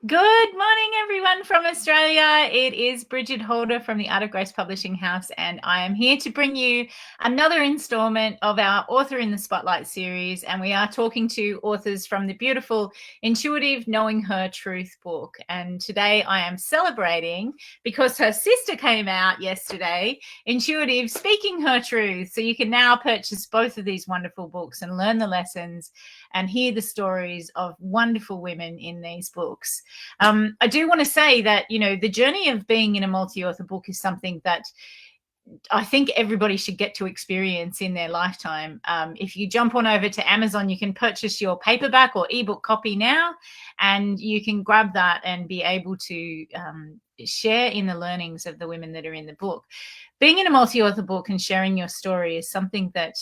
Good morning, everyone from Australia. It is Bridget Holder from the Art of Grace Publishing House, and I am here to bring you another installment of our Author in the Spotlight series. And we are talking to authors from the beautiful Intuitive Knowing Her Truth book. And today I am celebrating because her sister came out yesterday, Intuitive Speaking Her Truth. So you can now purchase both of these wonderful books and learn the lessons and hear the stories of wonderful women in these books. I do want to say that, the journey of being in a multi-author book is something that I think everybody should get to experience in their lifetime. If you jump on over to Amazon, you can purchase your paperback or ebook copy now, and you can grab that and be able to share in the learnings of the women that are in the book. Being in a multi-author book and sharing your story is something that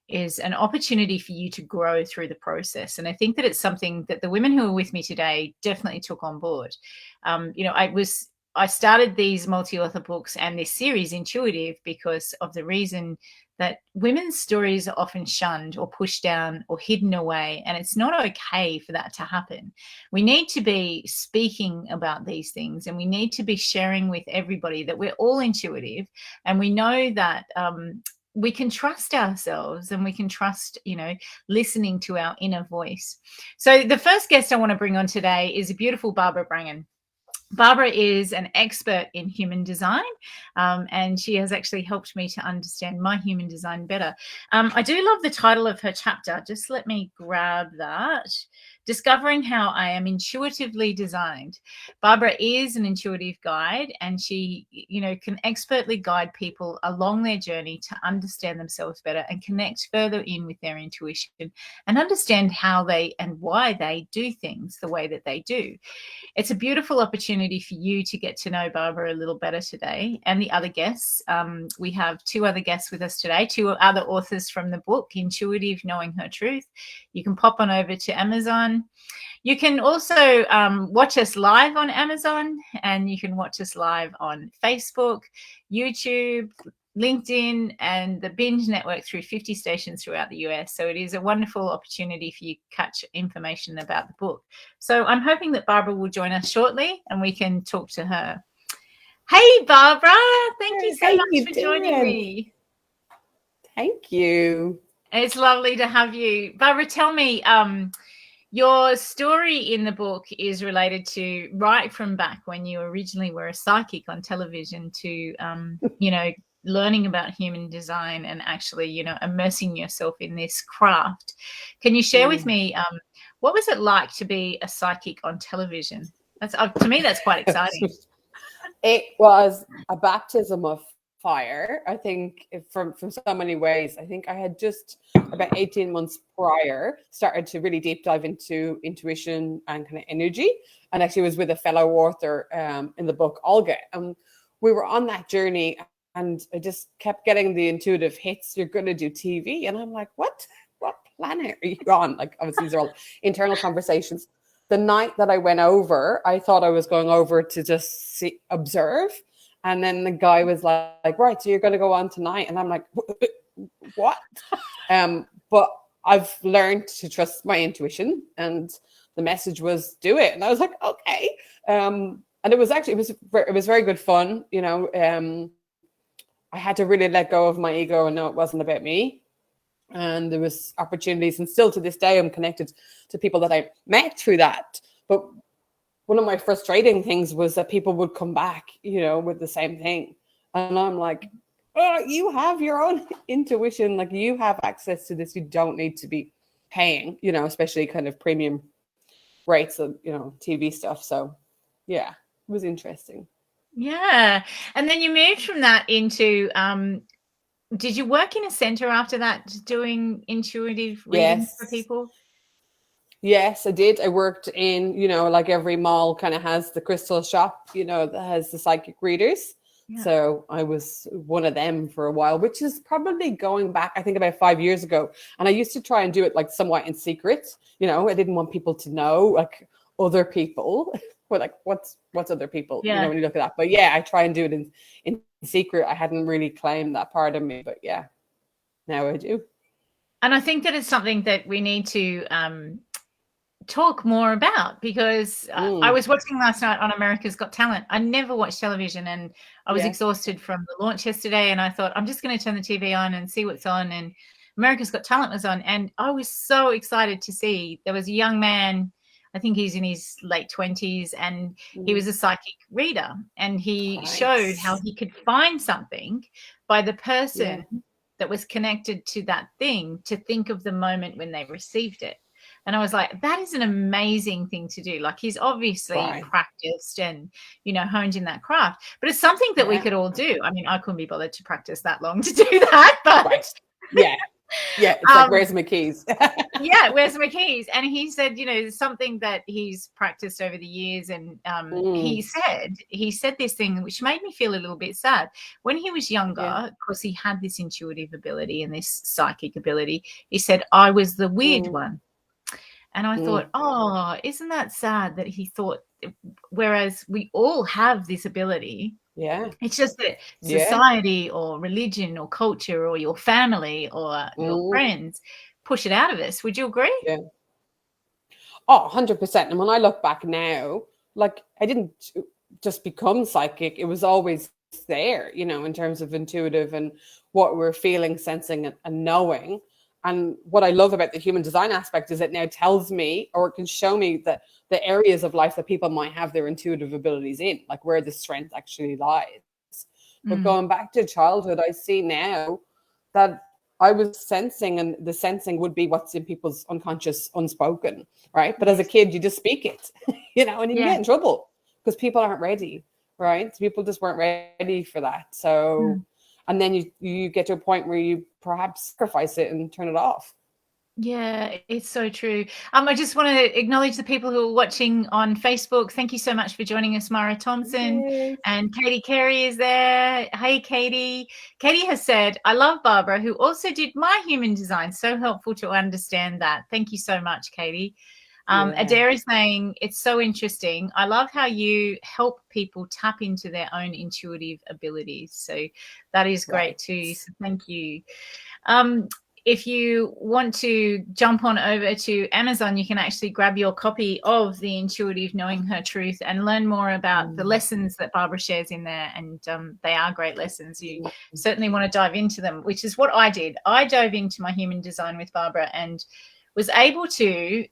is an opportunity for you to grow through the process. And I think that it's something that the women who are with me today definitely took on board. I started these multi-author books and this series Intuitive because of the reason that women's stories are often shunned or pushed down or hidden away, and it's not okay for that to happen. We need to be speaking about these things, and we need to be sharing with everybody that we're all intuitive, and we know that we can trust ourselves, and we can trust, listening to our inner voice. So the first guest I want to bring on today is a beautiful Barbara Brangan. Barbara is an expert in human design, and she has actually helped me to understand my human design better. I do love the title of her chapter. Just let me grab that. Discovering How I Am Intuitively Designed. Barbara is an intuitive guide, and she, can expertly guide people along their journey to understand themselves better and connect further in with their intuition and understand how they and why they do things the way that they do. It's a beautiful opportunity for you to get to know Barbara a little better today, and the other guests. We have two other guests with us today, two other authors from the book, Intuitive Knowing Her Truth. You can pop on over to Amazon. You can also watch us live on Amazon, and you can watch us live on Facebook, YouTube, LinkedIn, and the Binge Network through 50 stations throughout the US. So it is a wonderful opportunity for you to catch information about the book. So I'm hoping that Barbara will join us shortly and we can talk to her. Hey, Barbara, thank you so much for joining me. Thank you. It's lovely to have you. Barbara, tell me, your story in the book is related to right from back when you originally were a psychic on television to, learning about human design and actually, immersing yourself in this craft. Can you share with me, what was it like to be a psychic on television? That's to me, that's quite exciting. It was a baptism of fire, I think, from so many ways. I think I had just about 18 months prior started to really deep dive into intuition and kind of energy, and actually was with a fellow author in the book, Olga, and we were on that journey, and I just kept getting the intuitive hits. You're going to do TV, and I'm like, what planet are you on? Like, obviously these are all internal conversations. The night that I went over, I thought I was going over to just observe. And then the guy was like, right, so you're going to go on tonight. And I'm like, what? But I've learned to trust my intuition, and the message was do it. And I was like, okay. And it was very good fun. I had to really let go of my ego and know it wasn't about me. And there was opportunities, and still to this day, I'm connected to people that I met through that. But one of my frustrating things was that people would come back, with the same thing. And I'm like, oh, you have your own intuition. Like, you have access to this. You don't need to be paying, especially kind of premium rates of, TV stuff. So yeah, it was interesting. Yeah. And then you moved from that into, did you work in a center after that, doing intuitive readings for people? Yes, I did. I worked in, like every mall kind of has the crystal shop, that has the psychic readers. Yeah. So I was one of them for a while, which is probably going back, I think, about 5 years ago. And I used to try and do it like somewhat in secret. I didn't want people to know, like other people. But like, what's other people? Yeah. When you look at that. But yeah, I try and do it in secret. I hadn't really claimed that part of me, but yeah, now I do. And I think that it's something that we need to talk more about, because I Mm, was watching last night on America's Got Talent. I never watch television, and I was yeah. exhausted from the launch yesterday, and I thought, I'm just going to turn the TV on and see what's on, and America's Got Talent was on, and I was so excited to see there was a young man, I think he's in his late 20s, and he Mm, was a psychic reader, and he showed how nice. he could find something by the Yeah. person that was connected to that thing to think of the moment when they received it. And I was like, that is an amazing thing to do. Like, he's obviously Right. practiced and, honed in that craft, but it's something that we Yeah. could all do. I mean, I couldn't be bothered to practice that long to do that, but Right. Yeah. Yeah. It's like, um, where's my keys? yeah, where's my keys? And he said, something that he's practiced over the years. And Mm, he said this thing which made me feel a little bit sad. When he was younger, yeah. of course, he had this intuitive ability and this psychic ability. He said, I was the weird Mm, one. And I mm, thought, oh, isn't that sad that he thought, whereas we all have this ability, yeah. it's just that Yeah. society or religion or culture or your family or your Mm, friends push it out of us. Would you agree? yeah. Oh, 100%. And when I look back now, like, I didn't just become psychic. It was always there, in terms of intuitive and what we're feeling, sensing, and knowing. And what I love about the human design aspect is it now tells me, or it can show me, that the areas of life that people might have their intuitive abilities in, like where the strength actually lies. But Mm. going back to childhood, I see now that I was sensing, and the sensing would be what's in people's unconscious, unspoken, right? But as a Yes. kid, you just speak it, and you can Yeah. get in trouble because people aren't ready, right? So people just weren't ready for that. So, Mm. and then you get to a point where you perhaps sacrifice it and turn it off. Yeah, it's so true. I just want to acknowledge the people who are watching on Facebook. Thank you so much for joining us, Mara Thompson. Yes. And Katie Carey is there. Hey, Katie. Katie has said, I love Barbara, who also did my human design. So helpful to understand that. Thank you so much, Katie. Yeah. Adair is saying, it's so interesting. I love how you help people tap into their own intuitive abilities. So that is great Right. too. So thank you. Um, if you want to jump on over to Amazon, you can actually grab your copy of The Intuitive Knowing Her Truth and learn more about the Mm. lessons that Barbara shares in there. And they are great lessons. You certainly want to dive into them, which is what I did. I dove into my human design with Barbara and was able to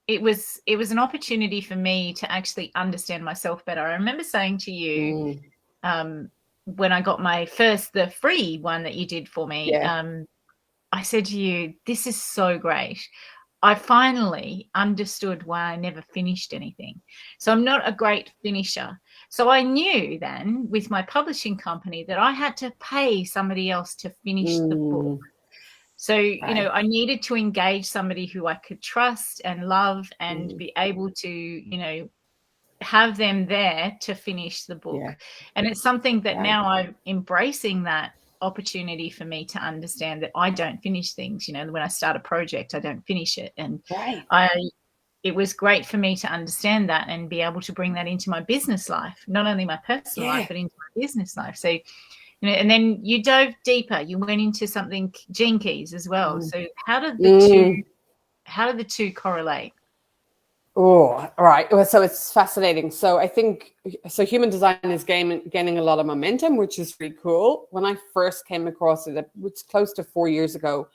it was an opportunity for me to actually understand myself better. I remember saying to you, Mm. when I got the free one that you did for me, Yeah. I said to you, this is so great. I finally understood why I never finished anything. So I'm not a great finisher. So I knew then with my publishing company that I had to pay somebody else to finish the book. Mm. So, Right. I needed to engage somebody who I could trust and love and Mm. be able to, have them there to finish the Yeah. book. And it's something that Right. now I'm embracing that opportunity for me to understand that I don't finish things. When I start a project, I don't finish it. And Right. it was great for me to understand that and be able to bring that into my business life, not only my personal life, Yeah. but into my business life. So, and then you dove deeper, you went into something gene keys as well. Mm. So how did Mm. the two correlate? Oh, all right. Well, so it's fascinating. So I think human design is gaining a lot of momentum, which is really cool. When I first came across it, it's close to 4 years ago.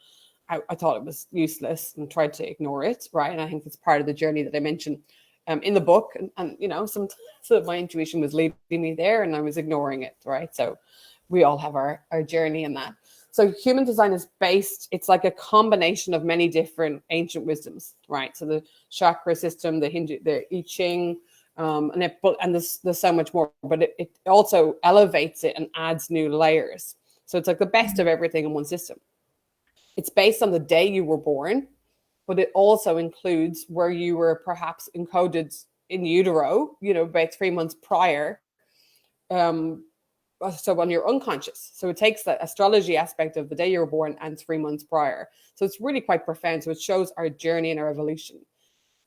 I thought it was useless and tried to ignore it, right? And I think it's part of the journey that I mentioned in the book. And some of my intuition was leading me there, and I was ignoring it, right? So we all have our journey in that. So human design is it's like a combination of many different ancient wisdoms, right? So the chakra system, the Hindu, the I Ching, and there's so much more, but it also elevates it and adds new layers. So it's like the best of everything in one system. It's based on the day you were born, but it also includes where you were perhaps encoded in utero, about 3 months prior. So on your unconscious. So it takes the astrology aspect of the day you were born and 3 months prior. So it's really quite profound. So it shows our journey and our evolution.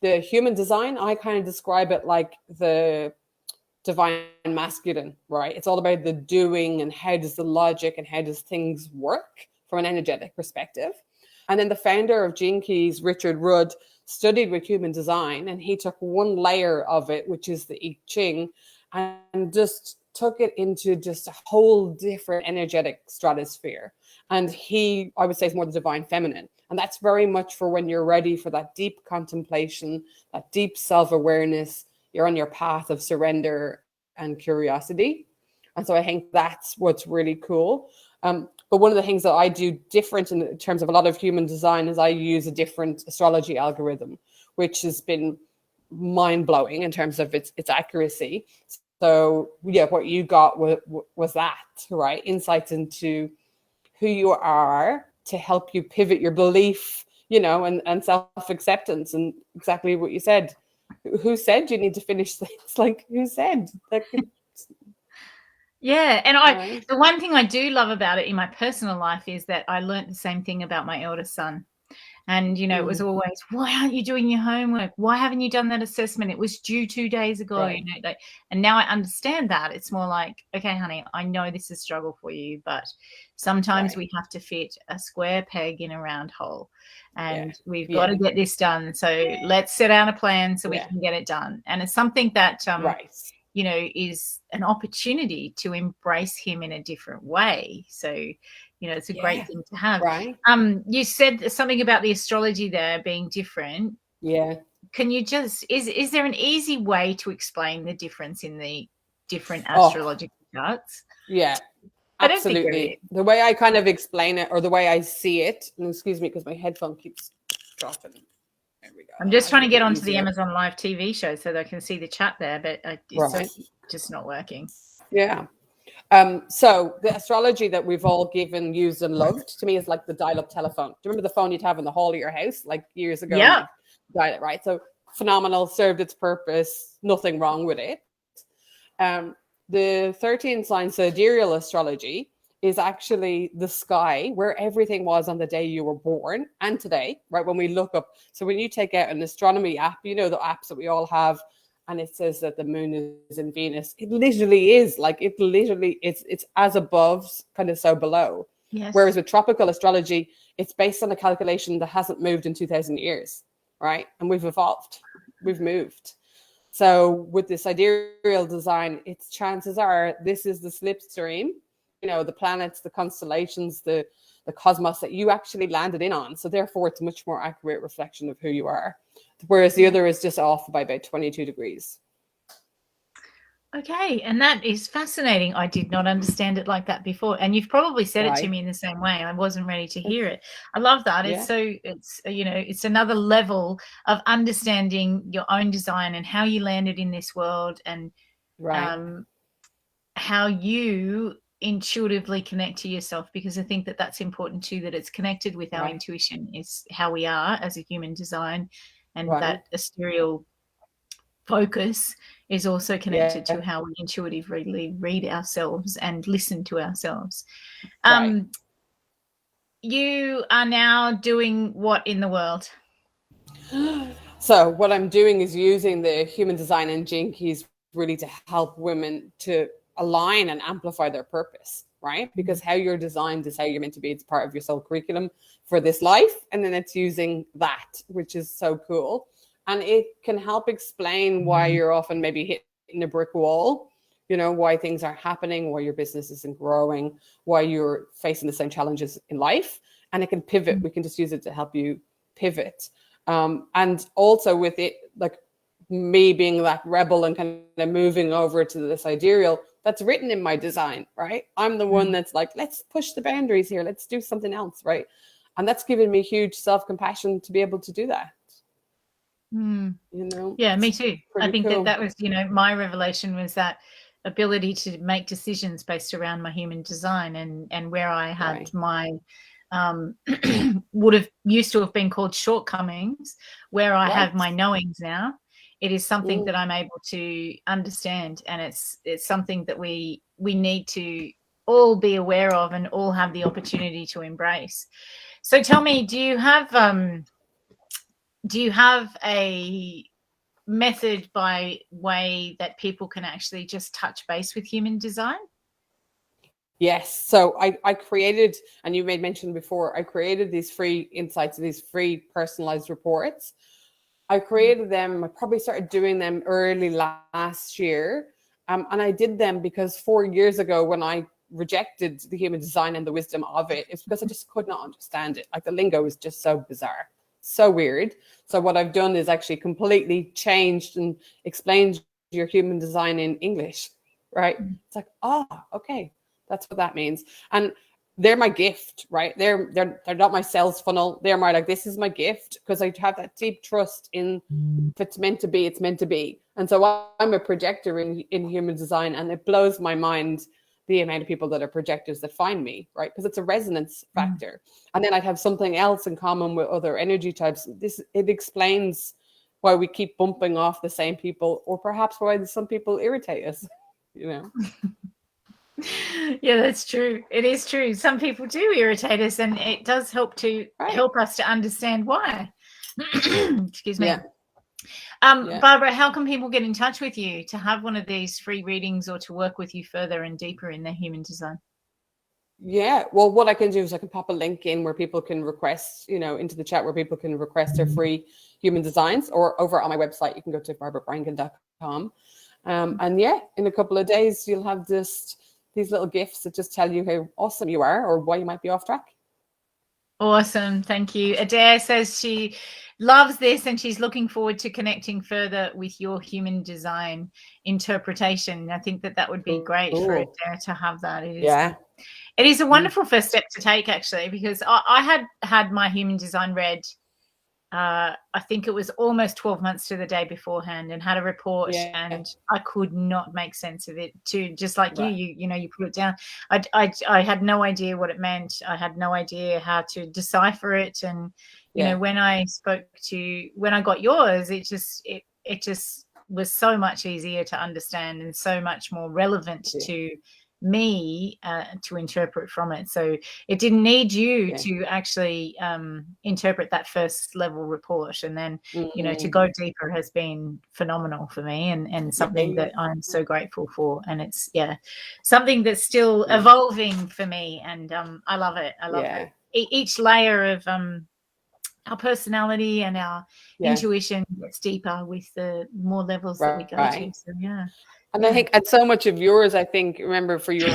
The human design, I kind of describe it like the divine masculine, right? It's all about the doing and how does the logic and how does things work from an energetic perspective. And then the founder of Gene Keys, Richard Rudd, studied with human design, and he took one layer of it, which is the I Ching, and just took it into just a whole different energetic stratosphere. And he, I would say, is more the divine feminine. And that's very much for when you're ready for that deep contemplation, that deep self-awareness. You're on your path of surrender and curiosity. And so I think that's what's really cool. But one of the things that I do different in terms of a lot of human design is I use a different astrology algorithm, which has been mind-blowing in terms of its accuracy. So yeah, what you got was that, right? Insights into who you are to help you pivot your belief, and self-acceptance, and exactly what you said. Who said you need to finish things? Like, who said? Like, yeah, and right. the one thing I do love about it in my personal life is that I learned the same thing about my eldest son. And, it was always, why aren't you doing your homework? Why haven't you done that assessment? It was due 2 days ago. Right. And now I understand that. It's more like, okay, honey, I know this is a struggle for you, but sometimes we have to fit a square peg in a round hole. And we've got to get this done. So let's set out a plan so we can get it done. And it's something that, is an opportunity to embrace him in a different way. So, it's a great thing to have. Right. You said something about the astrology there being different. Yeah. Can you just, is there an easy way to explain the difference in the different astrological charts? Yeah, absolutely. The way I kind of explain it, or the way I see it, and excuse me, because my headphone keeps dropping. There we go. I'm just trying to get onto the Amazon Live TV show so that I can see the chat there, but it's just not working. Yeah. So the astrology that we've all given, used, and loved, to me, is like the dial-up telephone. Do you remember the phone you'd have in the hall of your house, like years ago? Yeah. Dial it, right? So phenomenal, served its purpose, nothing wrong with it. The 13 sign sidereal astrology is actually the sky, where everything was on the day you were born and today, right? When we look up. So when you take out an astronomy app, the apps that we all have, and it says that the moon is in Venus, it literally is like, it's as above, kind of so below. Yes. Whereas with tropical astrology, it's based on a calculation that hasn't moved in 2000 years, right? And we've evolved, we've moved. So with the sidereal design, its chances are this is the slipstream, the planets, the constellations, the cosmos that you actually landed in on. So therefore, it's a much more accurate reflection of who you are. Whereas the other is just off by about 22 degrees. Okay, and that is fascinating. I did not understand it like that before, and you've probably said it to me in the same way. I wasn't ready to hear it. I love that. Yeah. It's another level of understanding your own design and how you landed in this world, and how you intuitively connect to yourself, because I think that that's important too, that it's connected with our intuition, is how we are as a human design, and that ethereal focus is also connected to how we intuitively read ourselves and listen to ourselves. You are now doing what in the world? So what I'm doing is using the human design and Gene Keys really to help women to align and amplify their purpose, right? Because how you're designed is how you're meant to be. It's part of your soul curriculum for this life. And then it's using that, which is so cool. And it can help explain why you're often maybe hitting a brick wall, why things aren't happening, why your business isn't growing, why you're facing the same challenges in life. And it can pivot. We can just use it to help you pivot. And also with it, like me being that rebel and kind of moving over to the sidereal, that's written in my design, right? I'm the one that's like, let's push the boundaries here. Let's do something else, right? And that's given me huge self-compassion to be able to do that. Yeah, me too. I think cool. that was, my revelation was that ability to make decisions based around my human design, and where I had my would have used to have been called shortcomings, where I have my knowings now. It is something that I'm able to understand, and it's something that we need to all be aware of and all have the opportunity to embrace. So tell me, do you have a method by way that people can actually just touch base with human design? Yes. So I created, and you made mention before, I created these free insights, these free personalized reports I created them. I probably started doing them early last year. And I did them because 4 years ago, when I rejected the human design and the wisdom of it, it's because I just could not understand it. Like the lingo is just so bizarre, so weird. So what I've done is actually completely changed and explained your human design in English, right? It's like, oh, okay, that's what that means. And they're my gift, right? They're not my sales funnel. They're my, like, this is my gift, because I have that deep trust in, if it's meant to be, it's meant to be. And so I'm a projector in human design, and it blows my mind the amount of people that are projectors that find me, right? Because it's a resonance factor. And then I'd have something else in common with other energy types. It explains why we keep bumping off the same people, or perhaps why some people irritate us, you know? Yeah, that's true. It is true. Some people do irritate us, and it does help us to understand why. Excuse me. Yeah. Barbara, how can people get in touch with you to have one of these free readings, or to work with you further and deeper in their human design? Yeah, well, what I can do is I can pop a link in where people can request, into the chat, where people can request their free human designs, or over on my website, you can go to barbarabrangan.com. And yeah, in a couple of days, you'll have these little gifts that just tell you how awesome you are, or why you might be off track. Awesome. Thank you. Adair says she loves this, and she's looking forward to connecting further with your human design interpretation. I think that would be great for Adair to have that. It is a wonderful first step to take, actually, because I had my human design read, I think it was almost 12 months to the day beforehand, and had a report, and I could not make sense of it too. Just like you put it down. I had no idea what it meant. I had no idea how to decipher it. And, when I got yours, it just was so much easier to understand, and so much more relevant to me to interpret from it. So it didn't need you to actually interpret that first level report, and then to go deeper has been phenomenal for me, and something that I'm so grateful for. And it's something that's still evolving for me, and I love it. I love it. Each layer of our personality and our intuition gets deeper with the more levels that we go to. So and I think, and so much of yours, I think, remember, for your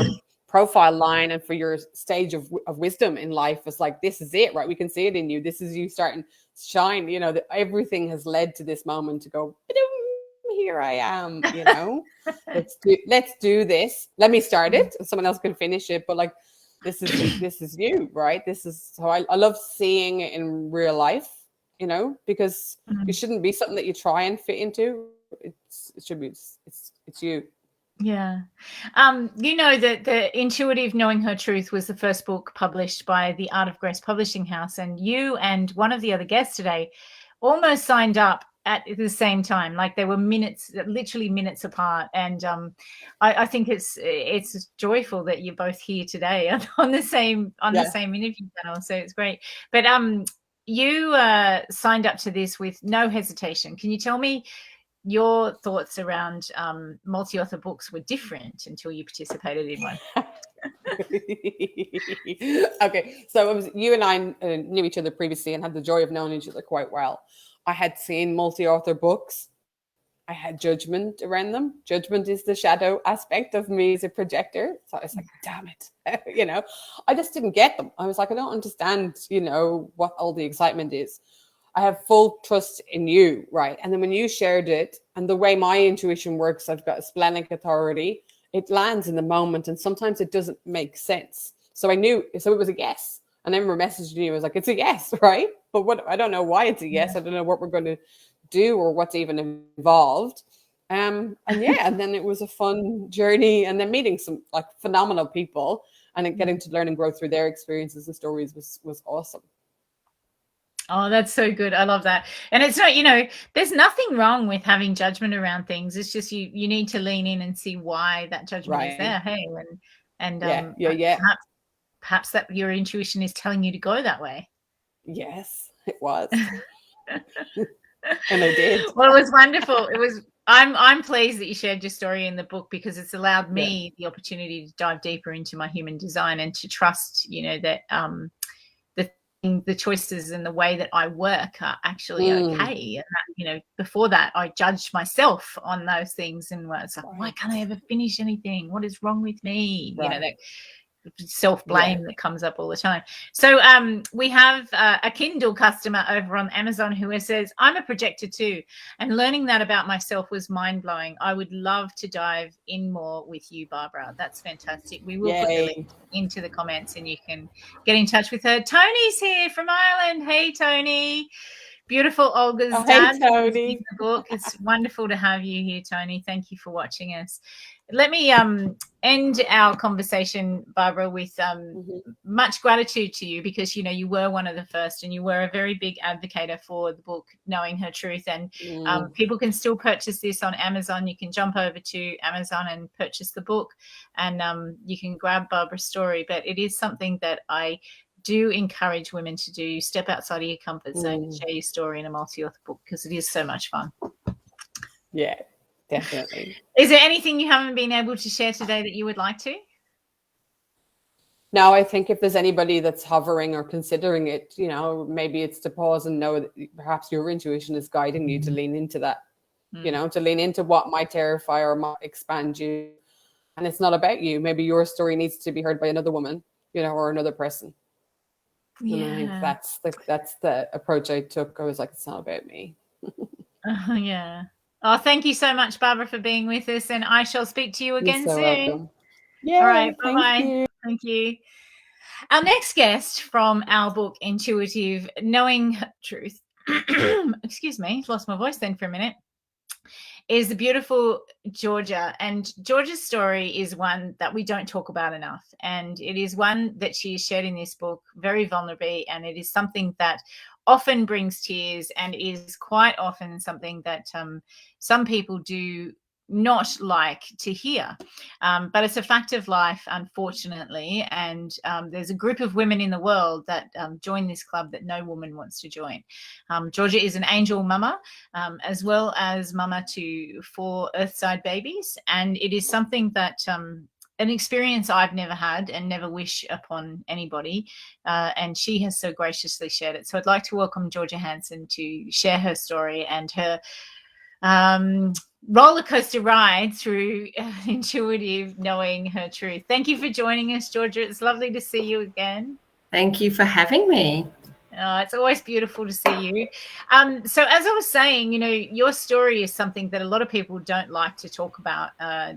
profile line and for your stage of wisdom in life, it's like, this is it, right? We can see it in you. This is you starting to shine, that everything has led to this moment to go, here I am, let's do this. Let me start it, and someone else can finish it. But like, this is you, right? This is how I love seeing it in real life, because it shouldn't be something that you try and fit into. It should be, it's you. Yeah. That the Intuitive Knowing Her Truth was the first book published by the Art of Grace Publishing House, and you and one of the other guests today almost signed up at the same time. Like, they were literally minutes apart. And I think it's joyful that you're both here today on the same interview panel. So it's great. But you signed up to this with no hesitation. Can you tell me your thoughts around multi-author books were different until you participated in one? Okay, so it was, you and I knew each other previously and had the joy of knowing each other quite well. I had seen multi-author books. I had judgment around them. Judgment is the shadow aspect of me as a projector. So I was like, damn it. I just didn't get them. I was like, I don't understand, what all the excitement is. I have full trust in you, right? And then when you shared it, and the way my intuition works, I've got a splenic authority. It lands in the moment, and sometimes it doesn't make sense. So I knew, so it was a yes. And I remember messaging you, I was like, it's a yes, right? But I don't know why it's a yes. I don't know what we're going to do or what's even involved. And then it was a fun journey, and then meeting some like phenomenal people, and then getting to learn and grow through their experiences and stories was awesome. Oh, that's so good. I love that. And it's not, there's nothing wrong with having judgment around things. It's just you need to lean in and see why that judgment is there. Hey, perhaps that your intuition is telling you to go that way. Yes, it was. And I did. Well, it was wonderful. I'm pleased that you shared your story in the book, because it's allowed me the opportunity to dive deeper into my human design, and to trust, that the the choices and the way that I work are actually okay. And that, you know, before that, I judged myself on those things, and it's like, why can't I ever finish anything? What is wrong with me? You know, that self-blame that comes up all the time. So we have a Kindle customer over on Amazon who says, I'm a projector too, and learning that about myself was mind-blowing. I would love to dive in more with you, Barbara. That's fantastic. We will put the link into the comments and you can get in touch with her. Tony's here from Ireland. Hey, Tony. Beautiful Olga's dad. Hey, Tony. The book. It's wonderful to have you here, Tony. Thank you for watching us. Let me end our conversation, Barbara, with much gratitude to you, because, you know, you were one of the first, and you were a very big advocate for the book, Knowing Her Truth. And people can still purchase this on Amazon. You can jump over to Amazon and purchase the book, and you can grab Barbara's story. But it is something that I do encourage women to do. Step outside of your comfort zone and share your story in a multi-author book, because it is so much fun. Yeah, definitely. Is there anything you haven't been able to share today that you would like to? No, I think if there's anybody that's hovering or considering it, you know, maybe it's to pause and know that perhaps your intuition is guiding you to lean into that, you know, to lean into what might terrify or might expand you. And it's not about you. Maybe your story needs to be heard by another woman, you know, or another person. And I think that's the approach I took. I was like, it's not about me. Yeah. Oh, thank you so much, Barbara, for being with us, and I shall speak to you again You're so soon. welcome. Yeah. All right. Thank Bye-bye. you. Thank you. Our next guest from our book, Intuitive Knowing Truth, excuse me, lost my voice then for a minute, is the beautiful Georgia. And Georgia's story is one that we don't talk about enough. And it is one that she shared in this book very vulnerably. And it is something that often brings tears, and is quite often something that some people do not like to hear. But it's a fact of life, unfortunately. And there's a group of women in the world that join this club that no woman wants to join. Georgia is an angel mama, as well as mama to 4 Earthside babies. And it is something that an experience I've never had and never wish upon anybody. And she has so graciously shared it. So I'd like to welcome Georgia Hansen to share her story and her roller coaster ride through intuitive knowing her truth. Thank you for joining us, Georgia. It's lovely to see you again. Thank you for having me. It's always beautiful to see you. So as I was saying, you know, your story is something that a lot of people don't like to talk about,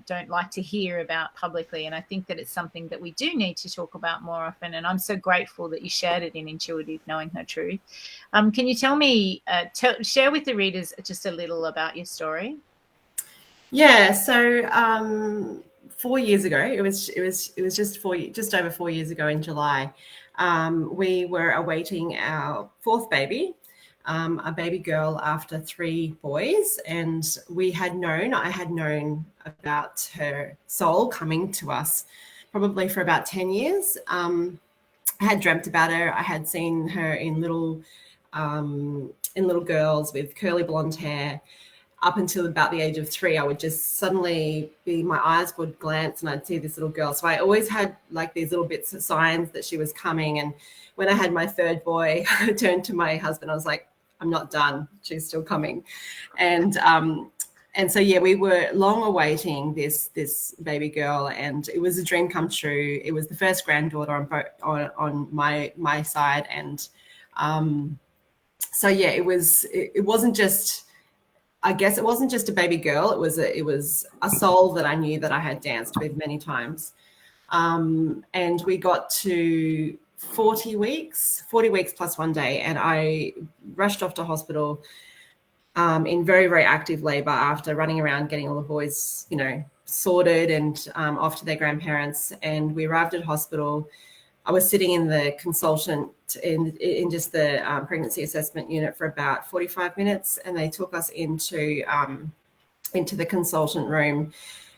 don't like to hear about publicly. And I think that it's something that we do need to talk about more often. And I'm so grateful that you shared it in Intuitive Knowing Her Truth. Can you tell me, share with the readers just a little about your story? Yeah. So 4 years ago, it was just over 4 years ago in July. We were awaiting our 4th baby, a baby girl after 3 boys. And I had known about her soul coming to us probably for about 10 years. I had dreamt about her. I had seen her in little girls with curly blonde hair. Up until about the age of 3, I would just suddenly my eyes would glance and I'd see this little girl. So I always had like these little bits of signs that she was coming. And when I had my 3rd boy, I turned to my husband. I was like, I'm not done. She's still coming. And so, yeah, we were long awaiting this baby girl, and it was a dream come true. It was the first granddaughter on my side. And so, yeah, it wasn't just, I guess it wasn't just a baby girl. It was a soul that I knew that I had danced with many times. And we got to 40 weeks plus 1 day. And I rushed off to hospital in very, very active labor after running around getting all the boys, you know, sorted and off to their grandparents. And we arrived at hospital. I was sitting in the consultant in just the pregnancy assessment unit for about 45 minutes, and they took us into the consultant room,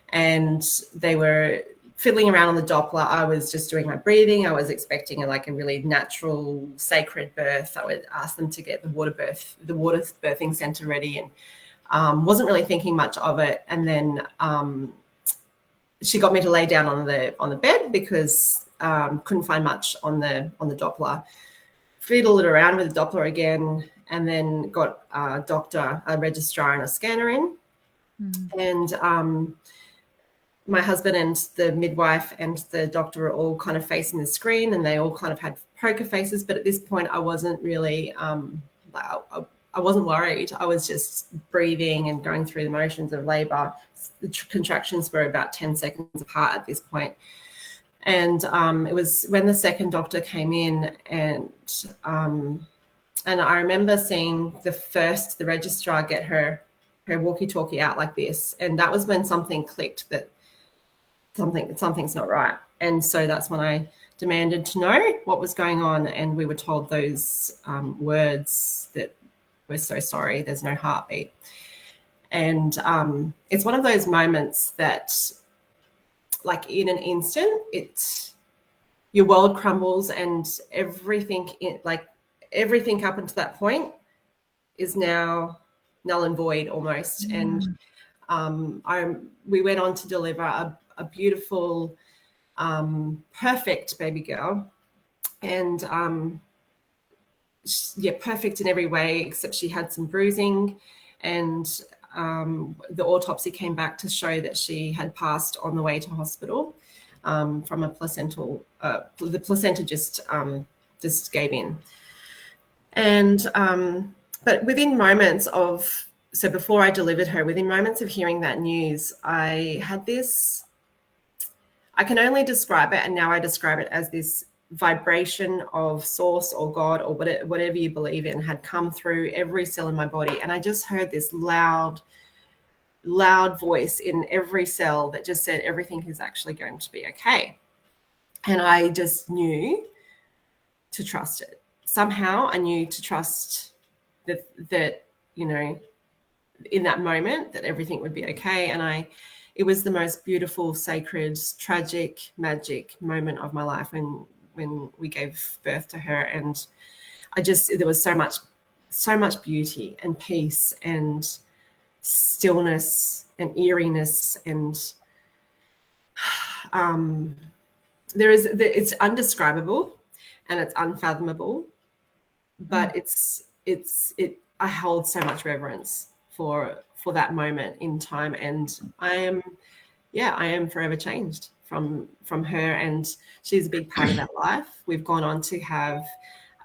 and they were fiddling around on the Doppler. I was just doing my breathing. I was expecting a really natural, sacred birth. I would ask them to get the water birthing center ready, and wasn't really thinking much of it. And then she got me to lay down on the bed because couldn't find much on the Doppler. fiddled it around with the Doppler again, and then got a doctor, a registrar, and a scanner in. And my husband and the midwife and the doctor were all kind of facing the screen, and they all kind of had poker faces. But at this point, I wasn't really, I wasn't worried. I was just breathing and going through the motions of labor. The contractions were about 10 seconds apart at this point. And it was when the second doctor came in, and I remember seeing the registrar get her walkie-talkie out like this, and that was when something clicked, that something's not right. And so that's when I demanded to know what was going on, and we were told those words that we're so sorry, there's no heartbeat. And it's one of those moments that, like, in an instant, your world crumbles, and everything up until that point is now null and void almost. And we went on to deliver a beautiful, perfect baby girl, and perfect in every way, except she had some bruising, and the autopsy came back to show that she had passed on the way to hospital from a placental. The placenta just gave in, and but within moments of, so before I delivered her, within moments of hearing that news, I had this, I can only describe it, and now I describe it as this vibration of source or God or whatever you believe in had come through every cell in my body. And I just heard this loud voice in every cell that just said everything is actually going to be okay. And I just knew to trust it. Somehow I knew to trust that you know, in that moment, that everything would be okay. And it was the most beautiful, sacred, tragic, magic moment of my life when we gave birth to her. And there was so much beauty and peace and stillness and eeriness, and it's undescribable and it's unfathomable, but I hold so much reverence for that moment in time, and I am forever changed from her, and she's a big part of that life. We've gone on to have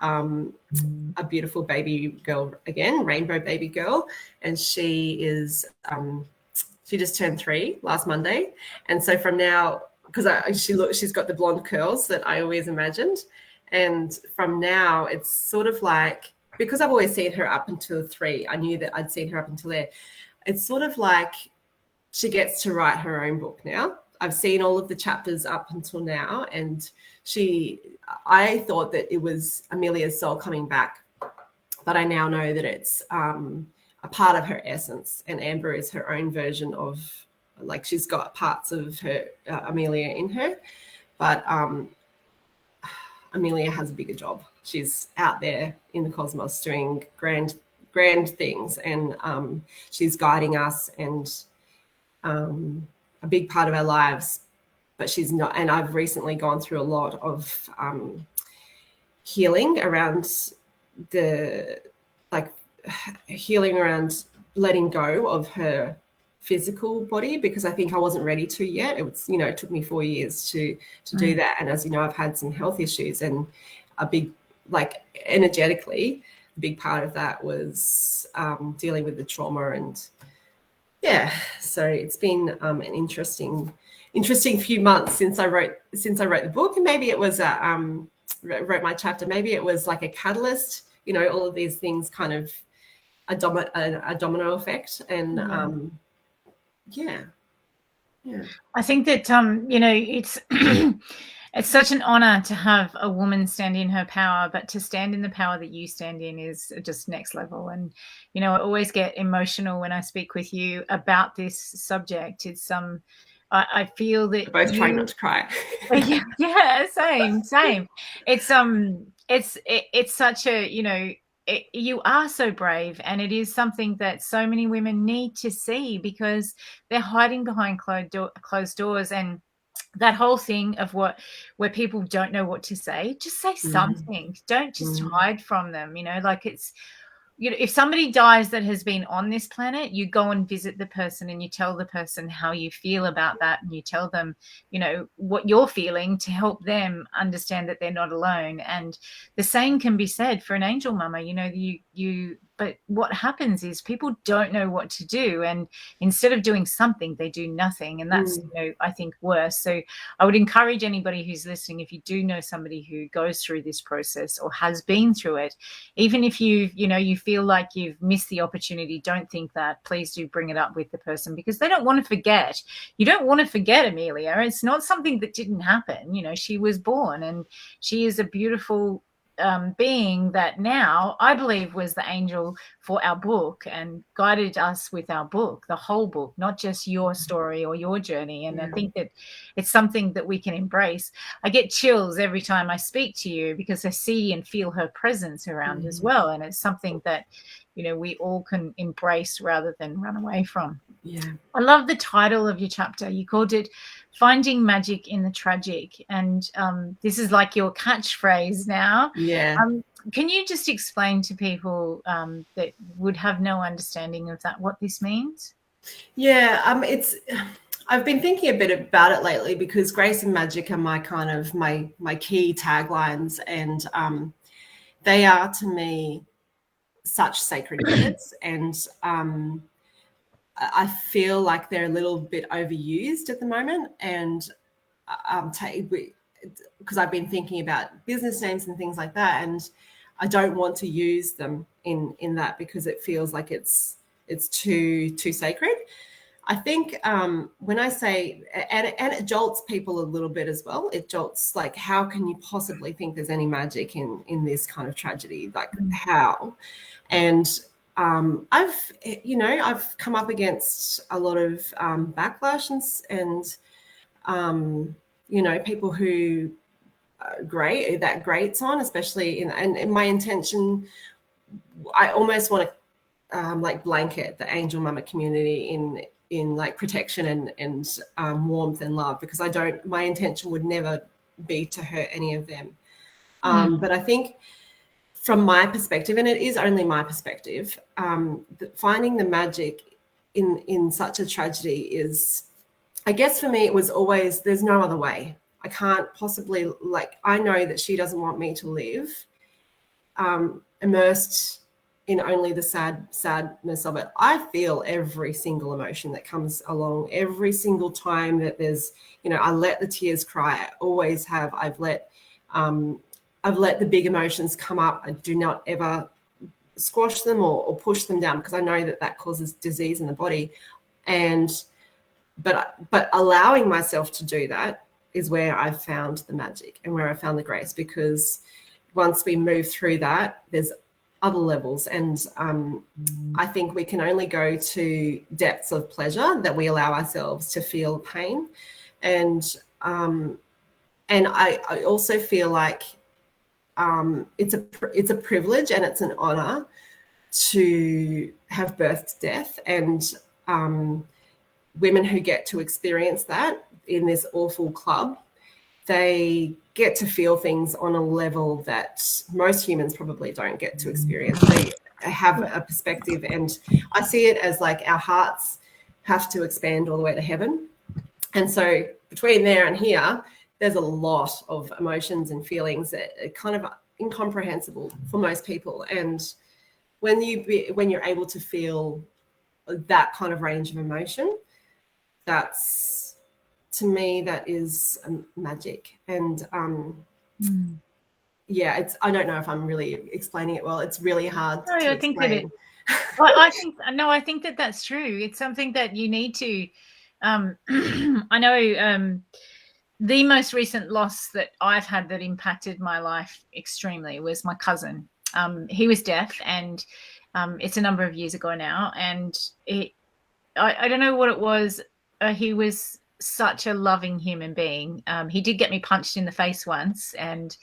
a beautiful baby girl again, rainbow baby girl, and she just turned 3 last Monday, and so from now, because she's got the blonde curls that I always imagined, and from now it's sort of like, because I've always seen her up until 3, I knew that I'd seen her up until there. It's sort of like she gets to write her own book now. I've seen all of the chapters up until now, and I thought that it was Amelia's soul coming back, but I now know that it's a part of her essence, and Amber is her own version of, like, she's got parts of her Amelia in her, but Amelia has a bigger job. She's out there in the cosmos doing grand things, and she's guiding us, and a big part of our lives, but she's not. And I've recently gone through a lot of healing around healing around letting go of her physical body, because I think I wasn't ready to yet. It took me 4 years to do that. And as you know, I've had some health issues, and a big, like, energetically, a big part of that was dealing with the trauma. And so it's been an interesting few months since I wrote the book. And maybe it was wrote my chapter, maybe it was like a catalyst, all of these things kind of a domino effect. And I think that it's it's such an honor to have a woman stand in her power, but to stand in the power that you stand in is just next level. And I always get emotional when I speak with you about this subject. It's I feel that we're both trying not to cry. yeah, same. It's such a you are so brave, and it is something that so many women need to see, because they're hiding behind closed doors, and that whole thing of where people don't know what to say, just say something. Don't just hide from them, like it's, if somebody dies that has been on this planet, you go and visit the person and you tell the person how you feel about that, and you tell them, what you're feeling, to help them understand that they're not alone. And the same can be said for an angel mama. But what happens is people don't know what to do, and instead of doing something, they do nothing, and that's I think worse. So I would encourage anybody who's listening, if you do know somebody who goes through this process or has been through it, even if you feel like you've missed the opportunity, don't think that. Please do bring it up with the person, because they don't want to forget. You don't want to forget Amelia. It's not something that didn't happen. She was born, and she is a beautiful being that now I believe was the angel for our book and guided us with our book, the whole book, not just your story or your journey. And I think that it's something that we can embrace. I get chills every time I speak to you because I see and feel her presence around as well. And it's something that, we all can embrace rather than run away from. Yeah. I love the title of your chapter. You called it Finding Magic in the Tragic. And this is like your catchphrase now. Yeah. Can you just explain to people that would have no understanding of that, what this means? Yeah, I've been thinking a bit about it lately, because grace and magic are my kind of my key taglines, and they are to me such sacred words, and I feel like they're a little bit overused at the moment. And because I've been thinking about business names and things like that, and I don't want to use them in that, because it feels like it's too sacred. I think when I say, and it jolts people a little bit as well. It jolts like, how can you possibly think there's any magic in this kind of tragedy? Like, how? And I've come up against a lot of backlash and people who grates on, especially and my intention, I almost want to like blanket the angel mama community in like protection and warmth and love, because my intention would never be to hurt any of them. But I think from my perspective, and it is only my perspective, finding the magic in such a tragedy is, I guess for me, it was always, there's no other way. I can't possibly, I know that she doesn't want me to live immersed in only the sadness of it. I feel every single emotion that comes along, every single time that there's, I let the tears cry. I always have. I've let the big emotions come up. I do not ever squash them or push them down, because I know that causes disease in the body. But allowing myself to do that is where I've found the magic and where I found the grace, because once we move through that, there's other levels. And I think we can only go to depths of pleasure that we allow ourselves to feel pain. And I also feel like it's a privilege and it's an honor to have birthed death, and women who get to experience that in this awful club, they get to feel things on a level that most humans probably don't get to experience. They have a perspective, and I see it as like our hearts have to expand all the way to heaven. And so between there and here, there's a lot of emotions and feelings that are kind of incomprehensible for most people. And when you're able to feel that kind of range of emotion, that's, to me, that is magic. And yeah, I don't know if I'm really explaining it well. It's really hard to explain. I think that that's true. It's something that you need to I know the most recent loss that I've had that impacted my life extremely was my cousin. He was deaf, and it's a number of years ago now, and I don't know what it was. He was such a loving human being. He did get me punched in the face once, and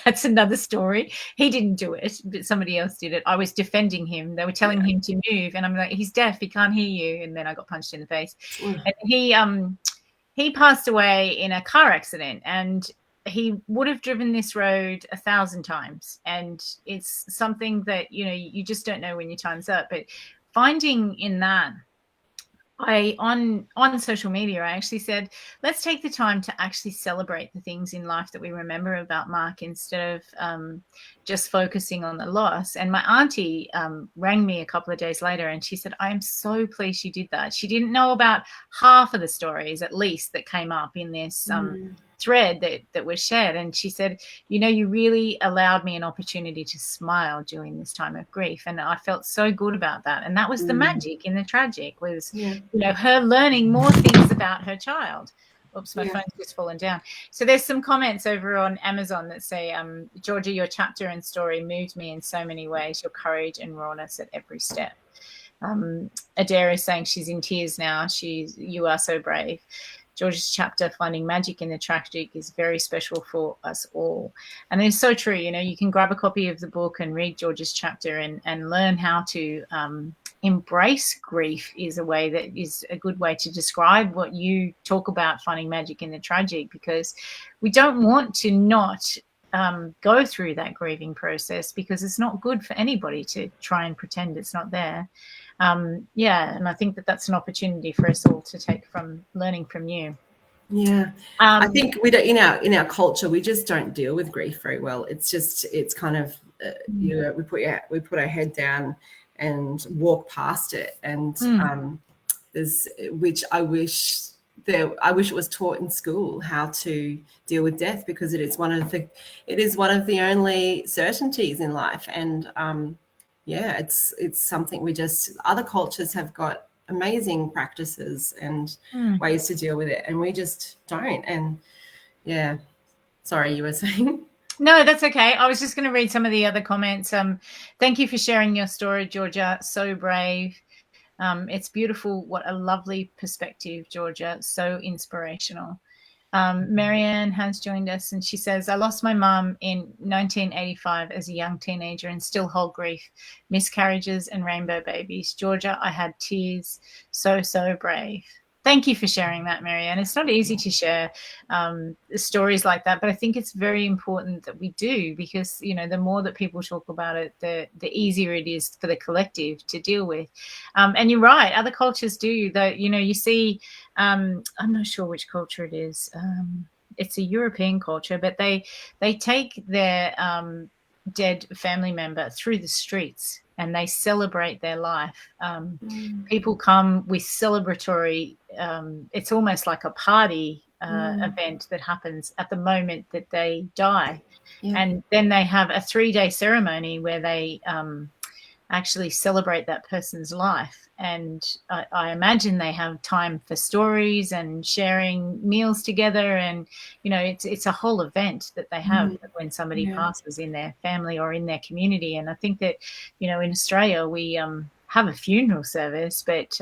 that's another story. He didn't do it, but somebody else did it. I was defending him. They were telling him to move, and I'm like, he's deaf, he can't hear you. And then I got punched in the face. And he passed away in a car accident, and he would have driven this road 1,000 times. And it's something that, you just don't know when your time's up. But finding in that, on social media, I actually said, let's take the time to actually celebrate the things in life that we remember about Mark, instead of just focusing on the loss. And my auntie rang me a couple of days later, and she said, I am so pleased you did that. She didn't know about half of the stories, at least, that came up in this thread that was shared. And she said, you really allowed me an opportunity to smile during this time of grief. And I felt so good about that. And that was the magic in the tragic, was, her learning more things about her child. Oops, my phone's just fallen down. So there's some comments over on Amazon that say, Georgia, your chapter and story moved me in so many ways, your courage and rawness at every step. Adair is saying she's in tears now. You are so brave. George's chapter, Finding Magic in the Tragic, is very special for us all. And it's so true. You can grab a copy of the book and read George's chapter and learn how to embrace grief, is a good way to describe what you talk about, finding magic in the tragic, because we don't want to not go through that grieving process, because it's not good for anybody to try and pretend it's not there. And I think that that's an opportunity for us all to take from learning from you. I think we don't, in our culture, we just don't deal with grief very well. It's kind of we put our head down and walk past it, and I wish it was taught in school, how to deal with death, because it is one of the only certainties in life. And it's something other cultures have got amazing practices and ways to deal with it, and we just don't. And sorry, you were saying? No, that's okay. I was just going to read some of the other comments. Thank you for sharing your story, Georgia. So brave. It's beautiful. What a lovely perspective, Georgia. So inspirational. Marianne has joined us, and she says, I lost my mum in 1985 as a young teenager and still hold grief. Miscarriages and rainbow babies. Georgia, I had tears. So brave. Thank you for sharing that, Marianne. It's not easy to share stories like that, but I think it's very important that we do, because, the more that people talk about it, the easier it is for the collective to deal with. And you're right, other cultures do. You see, I'm not sure which culture it is. It's a European culture, but they take their dead family member through the streets and they celebrate their life. People come with celebratory, it's almost like a party event that happens at the moment that they die. And then they have a 3-day ceremony where they actually celebrate that person's life. And I imagine they have time for stories and sharing meals together. And, it's a whole event that they have when somebody passes in their family or in their community. And I think that, in Australia, we have a funeral service, but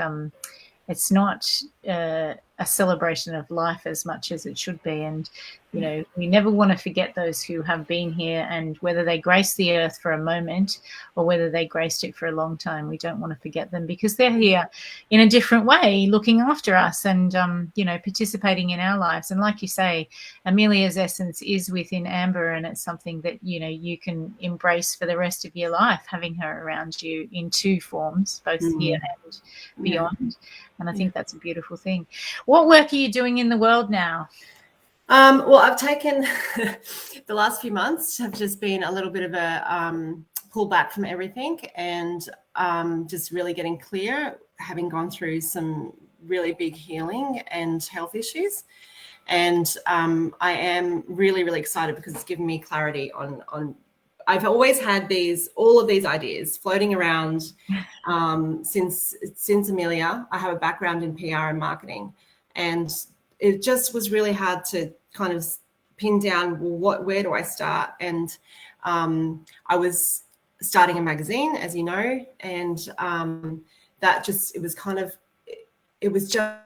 it's not a celebration of life as much as it should be. And, we never want to forget those who have been here, and whether they graced the earth for a moment or whether they graced it for a long time, we don't want to forget them, because they're here in a different way, looking after us and, participating in our lives. And like you say, Amelia's essence is within Amber, and it's something that, you can embrace for the rest of your life, having her around you in 2 forms, both here and beyond. And I think that's a beautiful thing. What work are you doing in the world now? Well, I've taken the last few months have just been a little bit of a pull back from everything, and just really getting clear, having gone through some really big healing and health issues. And I am really, really excited, because it's given me clarity on I've always had all of these ideas floating around since Amelia. I have a background in PR and marketing, and it just was really hard to kind of pin down, where do I start? And I was starting a magazine, as you know, and it was just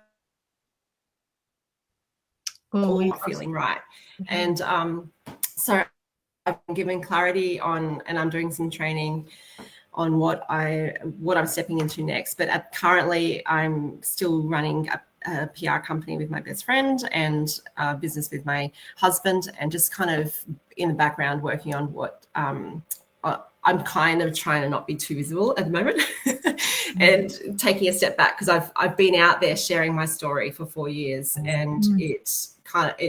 all feeling right. And so I've been given clarity and I'm doing some training on what I'm stepping into next. But currently I'm still running a PR company with my best friend and a business with my husband, and just kind of in the background working on what I'm kind of trying to not be too visible at the moment and taking a step back, because I've been out there sharing my story for 4 years, and it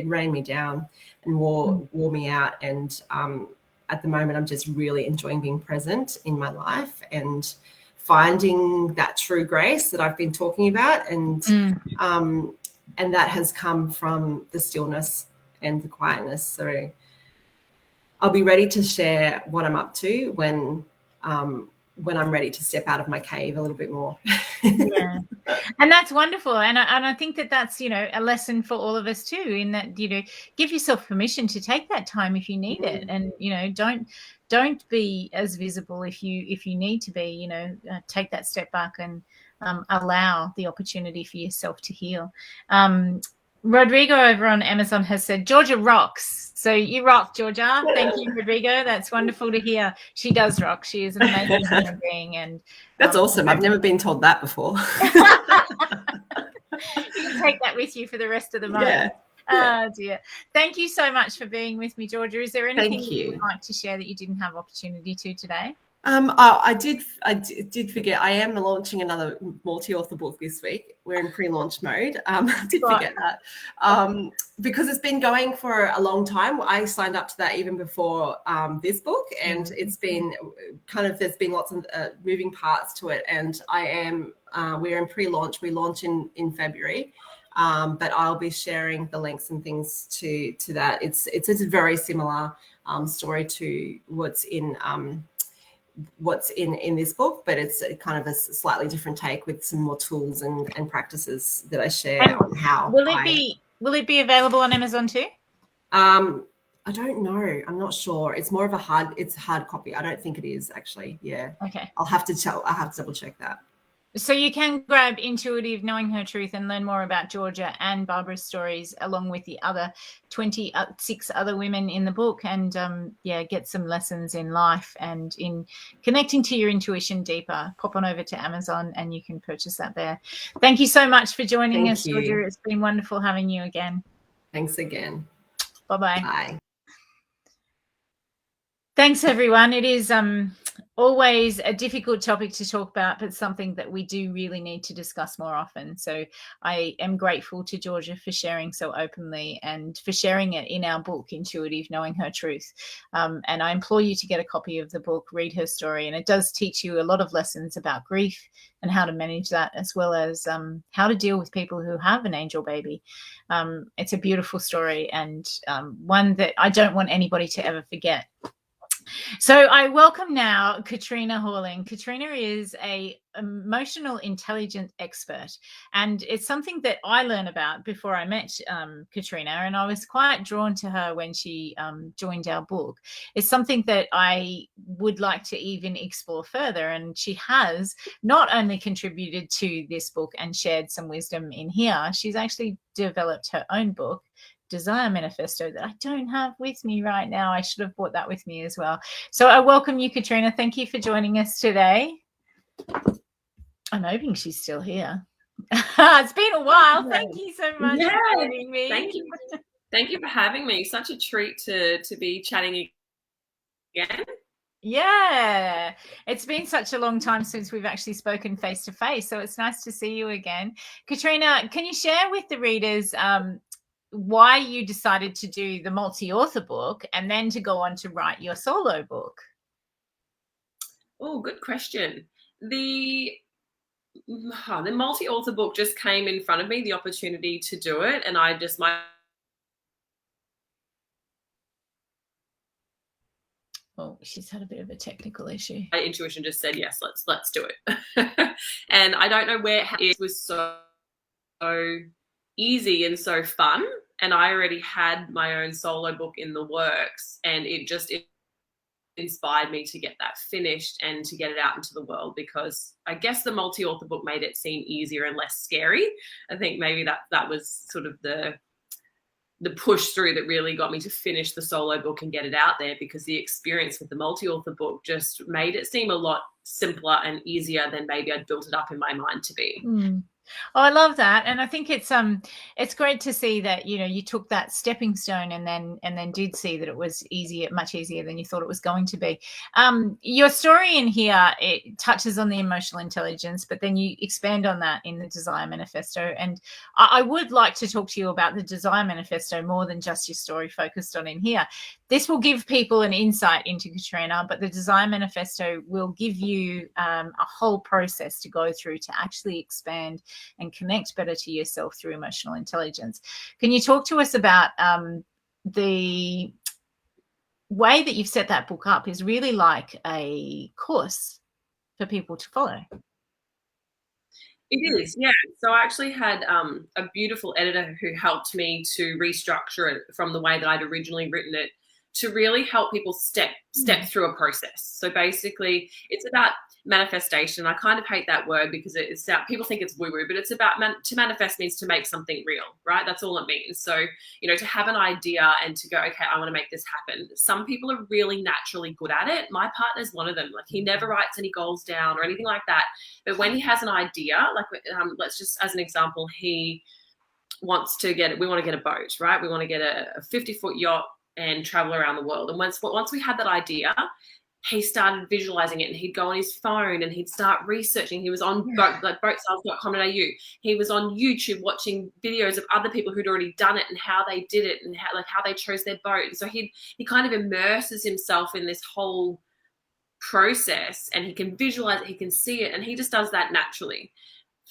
ran me down and wore me out. And at the moment, I'm just really enjoying being present in my life and finding that true grace that I've been talking about. And that has come from the stillness and the quietness. So I'll be ready to share what I'm up to when I'm ready to step out of my cave a little bit more. Yeah. And that's wonderful. And I think that that's, a lesson for all of us too, in that, give yourself permission to take that time if you need it. And, don't be as visible if you need to be, take that step back and allow the opportunity for yourself to heal. Rodrigo over on Amazon has said, Georgia rocks. So you rock, Georgia. Thank you, Rodrigo. That's wonderful to hear. She does rock. She is an amazing human being. And that's awesome. I've never been told that before. You can take that with you for the rest of the month. Yeah. Oh, dear. Thank you so much for being with me, Georgia. Is there anything you would like to share that you didn't have opportunity to today? I did forget. I am launching another multi-author book this week. We're in pre-launch mode. I did forget that because it's been going for a long time. I signed up to that even before this book, and it's been there's been lots of moving parts to it. And we're in pre-launch. We launch in February, but I'll be sharing the links and things to that. It's a very similar story to what's in this book, but it's kind of a slightly different take with some more tools and practices that I share on how. Will it be available on Amazon too? I don't know. I'm not sure. It's more of a hard copy. I don't think it is actually. Yeah. Okay. I'll have to double check that. So you can grab Intuitive Knowing Her Truth and learn more about Georgia and Barbara's stories, along with the other 26 other women in the book, and get some lessons in life and in connecting to your intuition deeper. Pop on over to Amazon and you can purchase that there. Thank you so much for joining us, Georgia. It's been wonderful having you again. Thanks again. Bye-bye. Bye. Thanks, everyone. It is always a difficult topic to talk about, but something that we do really need to discuss more often. So I am grateful to Georgia for sharing so openly and for sharing it in our book, Intuitive Knowing Her Truth. And I implore you to get a copy of the book, read her story. And it does teach you a lot of lessons about grief and how to manage that, as well as how to deal with people who have an angel baby. It's a beautiful story, and one that I don't want anybody to ever forget. So I welcome now Katrina Hahling. Katrina is a emotional intelligence expert, and it's something that I learned about before I met Katrina, and I was quite drawn to her when she joined our book. It's something that I would like to even explore further, and she has not only contributed to this book and shared some wisdom in here, she's actually developed her own book, Design Manifesto, that I don't have with me right now. I should have brought that with me as well. So I welcome you, Katrina. Thank you for joining us today. I'm hoping she's still here. It's been a while. Thank you so much for joining me. Thank you. Thank you for having me. Such a treat to be chatting again. Yeah, it's been such a long time since we've actually spoken face to face, so it's nice to see you again. Katrina, can you share with the readers why you decided to do the multi-author book and then to go on to write your solo book? Oh, good question. The multi-author book just came in front of me, the opportunity to do it, and I just Oh, she's had a bit of a technical issue. My intuition just said, yes, let's do it. And I don't know where it was so easy and so fun. And I already had my own solo book in the works, and it inspired me to get that finished and to get it out into the world, because I guess the multi-author book made it seem easier and less scary. I think maybe that was sort of the push through that really got me to finish the solo book and get it out there, because the experience with the multi-author book just made it seem a lot simpler and easier than maybe I'd built it up in my mind to be. Oh, I love that, and I think it's great to see that you took that stepping stone and then did see that it was easier, much easier than you thought it was going to be. Your story in here, it touches on the emotional intelligence, but then you expand on that in the Design Manifesto. And I would like to talk to you about the Design Manifesto more than just your story focused on in here. This will give people an insight into Katrina, but the Design Manifesto will give you a whole process to go through to actually expand and connect better to yourself through emotional intelligence. Can you talk to us about the way that you've set that book up is really like a course for people to follow? It is, yeah. So I actually had a beautiful editor who helped me to restructure it from the way that I'd originally written it to really help people step through a process. So basically, it's about manifestation. I kind of hate that word because it's people think it's woo-woo, but it's about to manifest means to make something real, right? That's all it means. So, to have an idea and to go, okay, I want to make this happen. Some people are really naturally good at it. My partner's one of them. Like, he never writes any goals down or anything like that. But when he has an idea, like let's just, as an example, we want to get a boat, right? We want to get a 50-foot yacht and travel around the world. And once we had that idea, he started visualizing it, and he'd go on his phone and he'd start researching. He was on boatsales.com.au. He was on YouTube watching videos of other people who'd already done it and how they did it and how they chose their boat. And so he kind of immerses himself in this whole process, and he can visualize it, he can see it, and he just does that naturally.